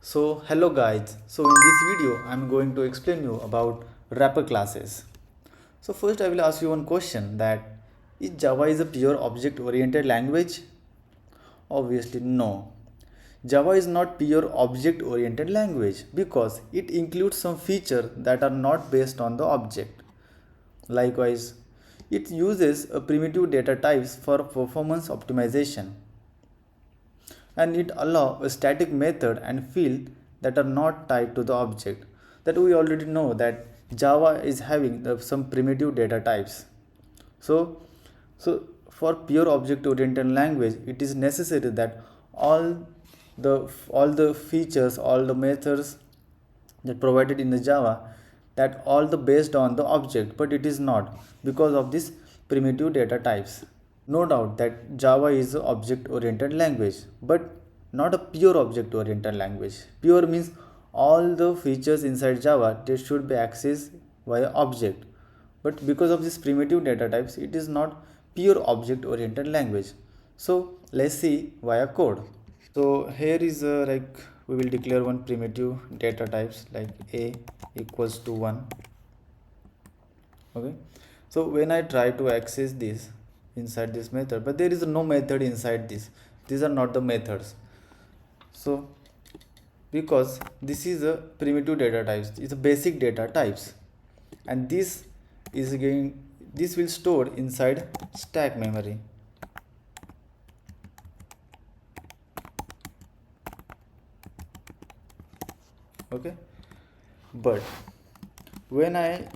So hello guys, so in this video I am going to explain you about wrapper classes. So first I will ask you one question, that is Java is a pure object oriented language? Obviously no. Java is not pure object oriented language because it includes some features that are not based on the object. Likewise, it uses a primitive data types for performance optimization, and it allow a static method and field that are not tied to the object. That we already know that Java is having some primitive data types. So so for pure object oriented language, it is necessary that all the all the features, all the methods that provided in the Java, that all the based on the object, but it is not because of this primitive data types. No doubt that Java is an object oriented language, but not a pure object oriented language. Pure means all the features inside Java they should be accessed via object. But because of this primitive data types, it is not pure object oriented language. So let's see via code. So here is like we will declare one primitive data types like a equals to 1. Okay, so when I try to access this inside this method, but there is no method inside this, these are not the methods. So because this is a primitive data types, it's a basic data types, and this is again, this will store inside stack memory. Okay, but when I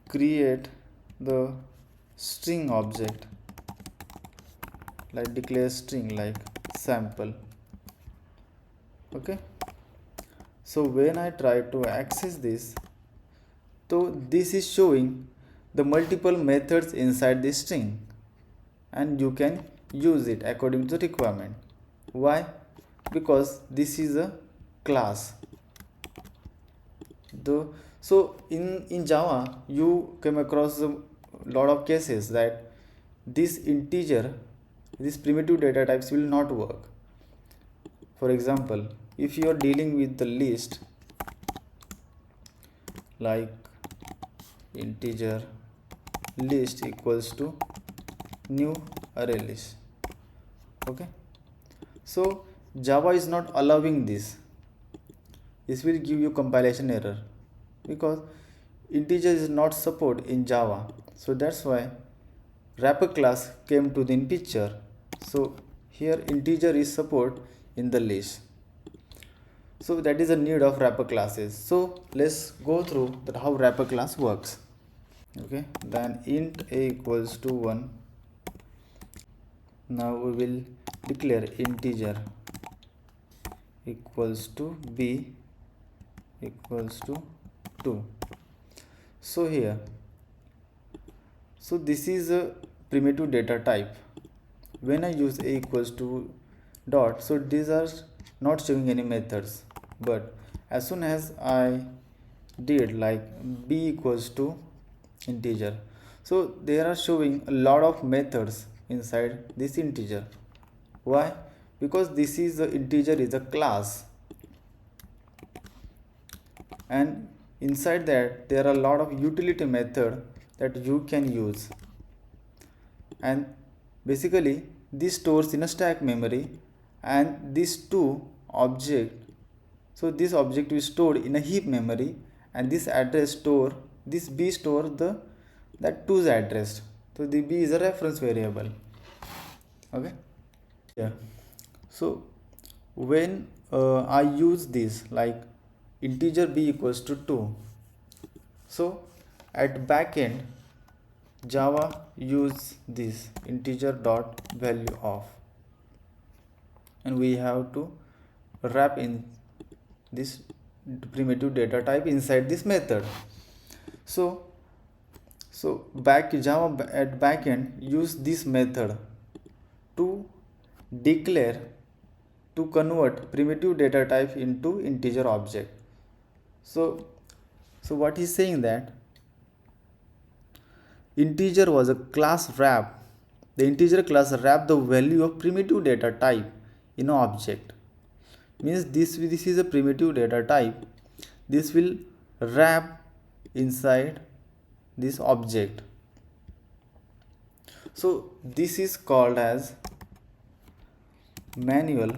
create the string object, like declare string like sample, okay, so when I try to access this, so this is showing the multiple methods inside this string, and you can use it according to the requirement. Why? Because this is a class. So in Java you come across a lot of cases that this integer, this primitive data types will not work. For example, if you are dealing with the list like integer list equals to new array list, okay, so Java is not allowing this. This will give you compilation error because integer is not support in Java. So that's why wrapper class came to the picture. So here integer is support in the list. So that is the need of wrapper classes. So let's go through that how wrapper class works. Okay, then int a equals to 1. Now we will declare integer equals to b equals to 2. So here, so this is a primitive data type. When I use a equals to dot, so these are not showing any methods, but as soon as I did like b equals to integer, so there are showing a lot of methods inside this integer. Why? Because this is the integer is a class, and inside that there are a lot of utility method that you can use, and basically this stores in a stack memory, and these two object, so this object is stored in a heap memory, and this address store, this b store the that 2's address. So the b is a reference variable. Okay, yeah. So when I use this like integer b equals to 2, so at backend Java use this integer dot value of, and we have to wrap in this primitive data type inside this method. So back Java at backend use this method to declare, to convert primitive data type into integer object. So what he's saying that integer was a class wrap. The integer class wrap the value of primitive data type in an object means this is a primitive data type. This will wrap inside this object. So this is called as manual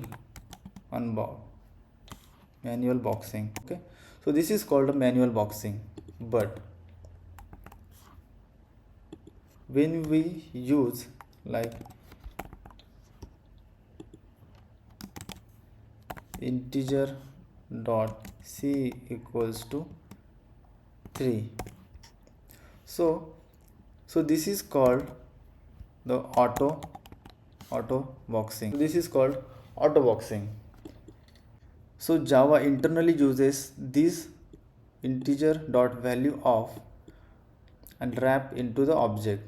boxing. Okay, so this is called a manual boxing. But when we use like integer dot c equals to 3, so this is called the auto boxing. This is called auto boxing. So Java internally uses this integer dot value of and wrap into the object.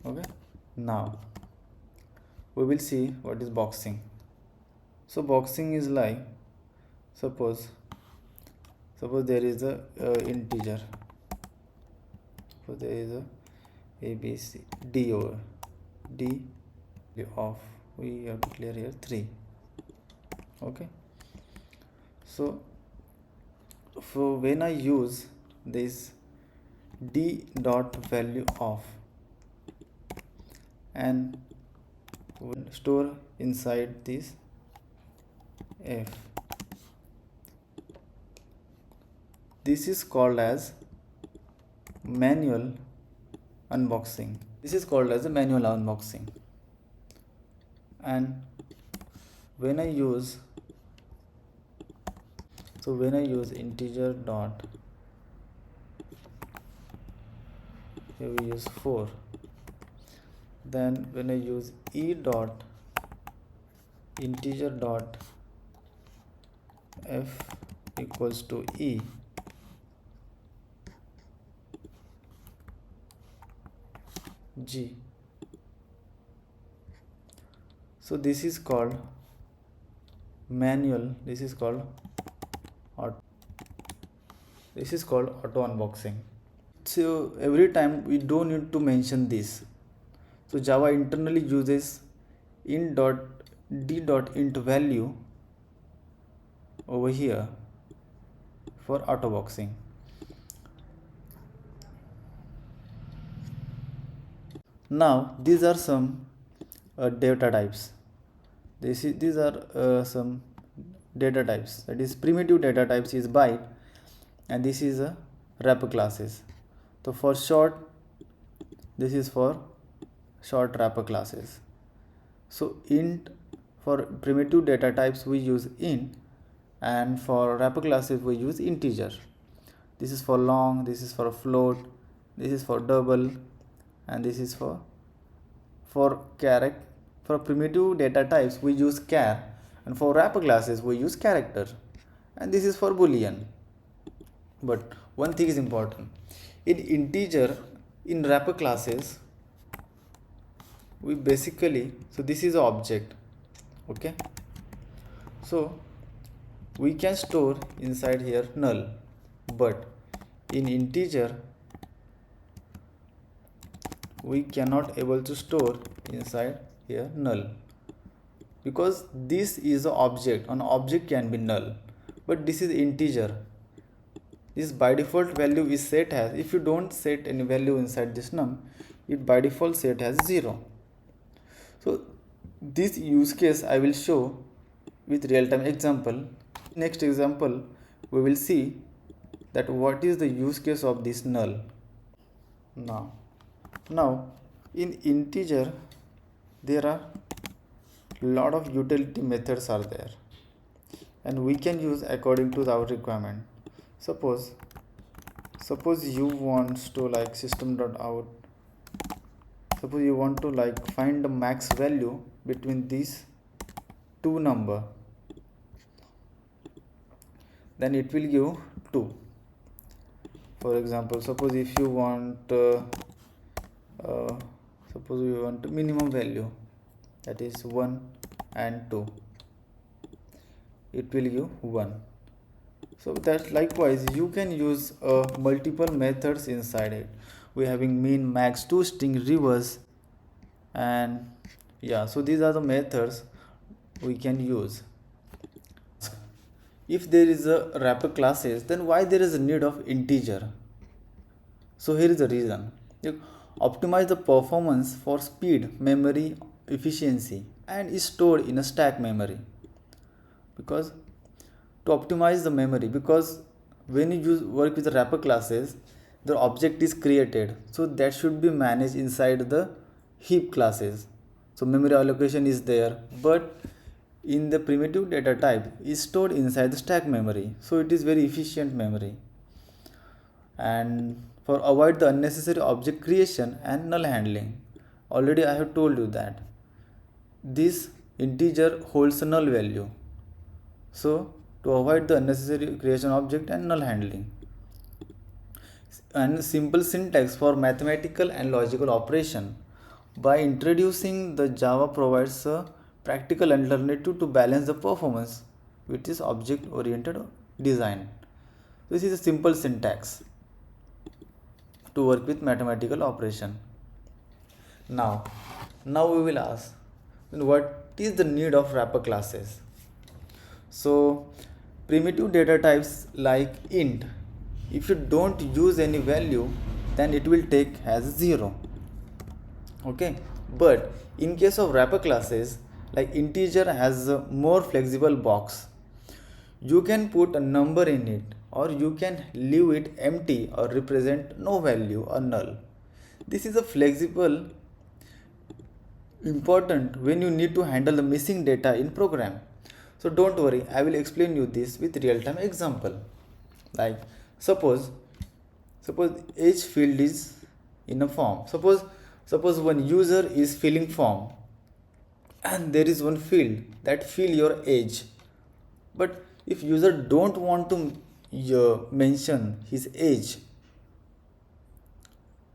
Okay, now we will see what is boxing. So boxing is like, suppose there is a integer. So there is a ABC D over D of, we have to clear here 3. Okay, so when I use this D dot value of and store inside this F, this is called as manual unboxing. This is called as a manual unboxing. And when I use integer dot, here we use 4, then when I use e dot integer dot f equals to e, g, so this is called manual, this is called auto unboxing. So every time we don't need to mention this. So Java internally uses int dot d dot int value over here for auto boxing. Now these are some data types. These are some data types. That is, primitive data types is byte, and this is a wrapper classes. So for short, this is for short wrapper classes. So int, for primitive data types we use int, and for wrapper classes we use integer. This is for long, this is for float, this is for double, and this is for character. For primitive data types we use char, and for wrapper classes we use character, and this is for boolean. But one thing is important: in integer, in wrapper classes, we basically, so this is an object. Okay, so we can store inside here null, but in integer we cannot able to store inside here null, because this is an object. An object can be null, but this is integer. This by default value is set as, if you don't set any value inside this num, it by default set as 0. So this use case I will show with real-time example. Next example we will see that what is the use case of this null. Now in integer there are lot of utility methods are there, and we can use according to our requirement. Suppose you want to like system.out, suppose you want to like find the max value between these two number, then it will give 2. For example, suppose if you want suppose you want minimum value, that is 1 and 2, it will give 1. So that likewise you can use multiple methods inside it. We having min, max, toString, reverse, and yeah, so these are the methods. we can use. If there is a wrapper classes, then why there is a need of integer? So here is the reason. You optimize the performance for speed, memory efficiency, and is stored in a stack memory. Because to optimize the memory, because when you work with the wrapper classes, the object is created, so that should be managed inside the heap classes. So memory allocation is there, but in the primitive data type is stored inside the stack memory, so it is very efficient memory. And for avoid the unnecessary object creation and null handling, already I have told you that this integer holds a null value. So to avoid the unnecessary creation object and null handling, and simple syntax for mathematical and logical operation, by introducing the Java provides a practical alternative to balance the performance with its object oriented design. This is a simple syntax to work with mathematical operation. Now we will ask, what is the need of wrapper classes? So primitive data types like int, if you don't use any value, then it will take as 0. Okay, but in case of wrapper classes, like integer has a more flexible box. You can put a number in it, or you can leave it empty or represent no value or null. This is a flexible important when you need to handle the missing data in program. So don't worry, I will explain you this with real-time example. Like suppose age field is in a form. Suppose one user is filling form, and there is one field that fill your age. But if user don't want to mention his age,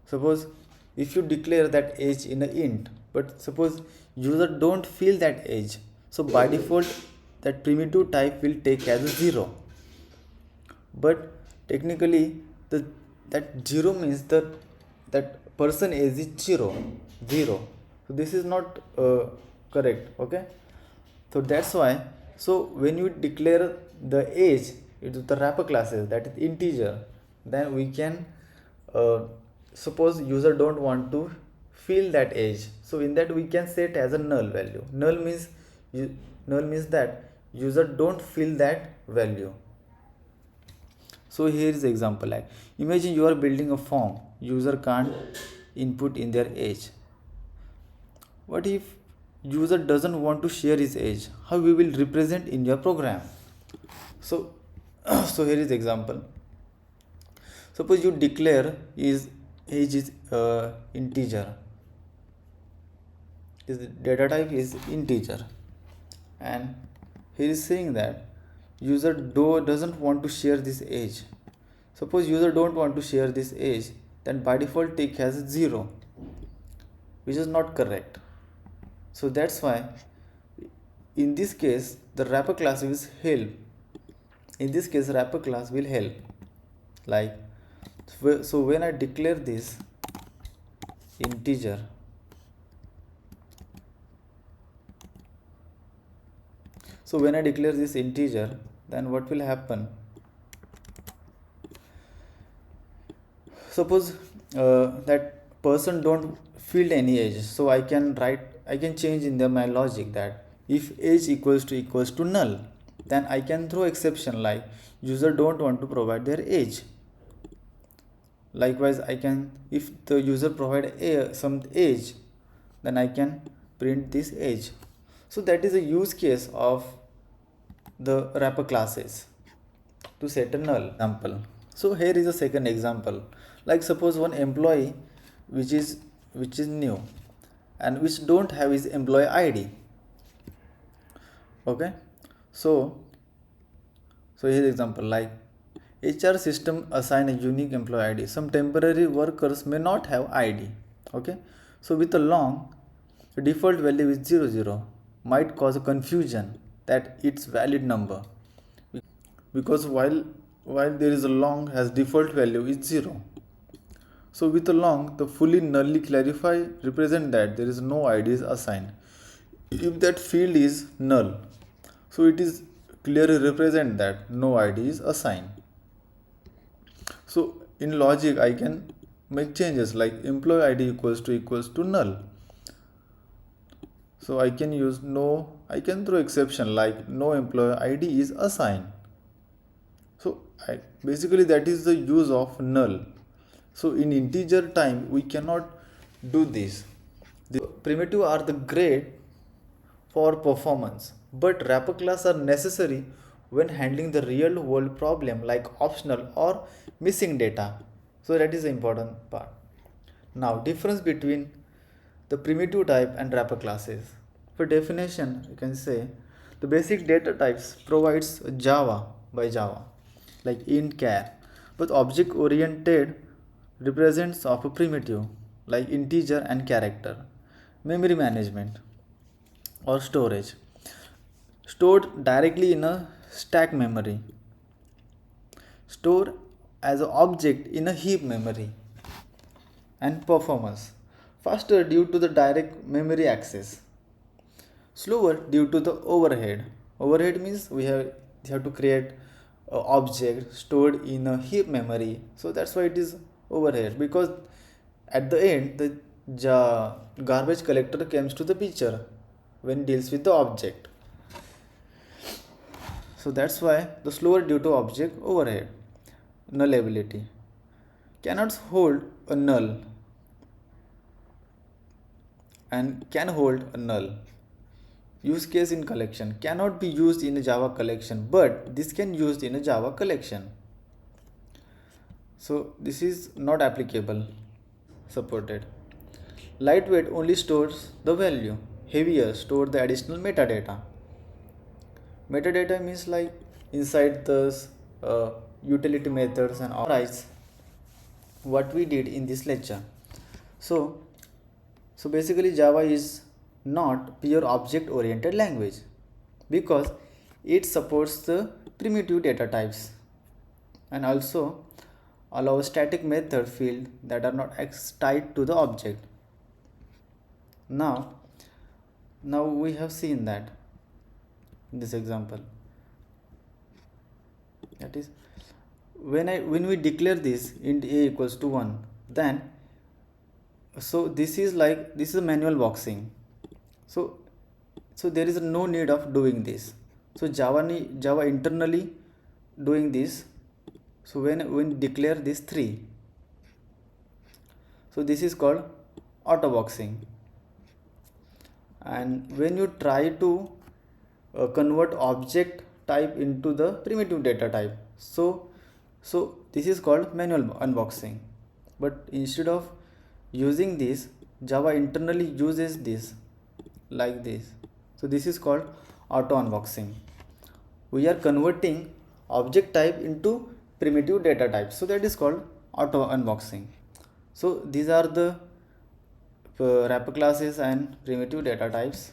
suppose if you declare that age in a int, but suppose user don't fill that age, so by default that primitive type will take as a 0. But technically that 0 means that person age is 0. So this is not correct. Okay, so that's why, so when you declare the age into the wrapper classes, that is integer, then we can suppose user don't want to fill that age, so in that we can set as a null value. Null means that user don't fill that value. So here is the example, like imagine you are building a form, user can't input in their age. What if user doesn't want to share his age? How we will represent in your program? So so here is the example. Suppose you declare his age is integer, his data type is integer, and he is saying that user doesn't want to share this age. Suppose user don't want to share this age, then by default take as 0, which is not correct. So that's why in this case the wrapper class will help. In this case wrapper class will help, like so when I declare this integer, then what will happen? Suppose that person don't fill any age, so I can change in my logic that if age equals to null, then I can throw exception like user don't want to provide their age. Likewise, I can, if the user provide some age, then I can print this age. So that is a use case of the wrapper classes to set a null example. So here is a second example. Like suppose one employee which is new and which don't have his employee ID. Okay, so here's example, like HR system assign a unique employee ID. Some temporary workers may not have ID. Okay, so with a long, the default value is 00, might cause a confusion that it's valid number, because while there is a long has default value is 0. So with a long, the fully nully clarify represent that there is no IDs assigned. if that field is null, so it is clearly represent that no ID is assigned. So in logic I can make changes like employee ID equals to null. So I can use no, I can throw exception like no employee ID is assigned. So basically that is the use of null. So in integer time we cannot do this. The primitive are the great for performance, but wrapper class are necessary when handling the real world problem like optional or missing data. So that is the important part. Now difference between the primitive type and wrapper classes. For definition, you can say the basic data types provides Java by Java like int char, but object oriented represents of a primitive like integer and character. Memory management or storage stored directly in a stack memory, stored as an object in a heap memory. And performance faster due to the direct memory access, slower due to the overhead means we have to create a object stored in a heap memory, so that's why it is overhead, because at the end the garbage collector comes to the picture when deals with the object. So that's why the slower due to object overhead. Nullability cannot hold a null and can hold a null. Use case in collection cannot be used in a Java collection, but this can used in a Java collection. So this is not applicable, supported. Lightweight only stores the value, heavier store the additional metadata. Metadata means like inside the utility methods and summarize what we did in this lecture. So basically Java is not pure object oriented language because it supports the primitive data types and also allows static method field that are not tied to the object. Now we have seen that in this example, that is when we declare this int a equals to 1, then so this is a manual boxing. So there is no need of doing this. So Java internally doing this. So when declare this 3, so this is called autoboxing. And when you try to convert object type into the primitive data type, so this is called manual unboxing. But instead of using this, Java internally uses this like this. So this is called auto unboxing. We are converting object type into primitive data type, so that is called auto unboxing. So these are the wrapper classes and primitive data types,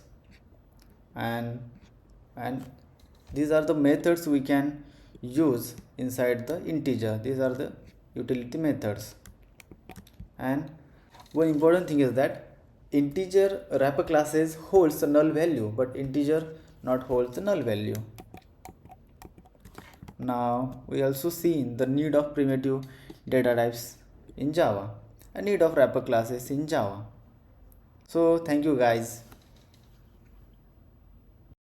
and these are the methods we can use inside the integer. These are the utility methods. And one important thing is that integer wrapper classes holds the null value, but integer not holds the null value. Now we also seen the need of primitive data types in Java and need of wrapper classes in Java. So thank you guys.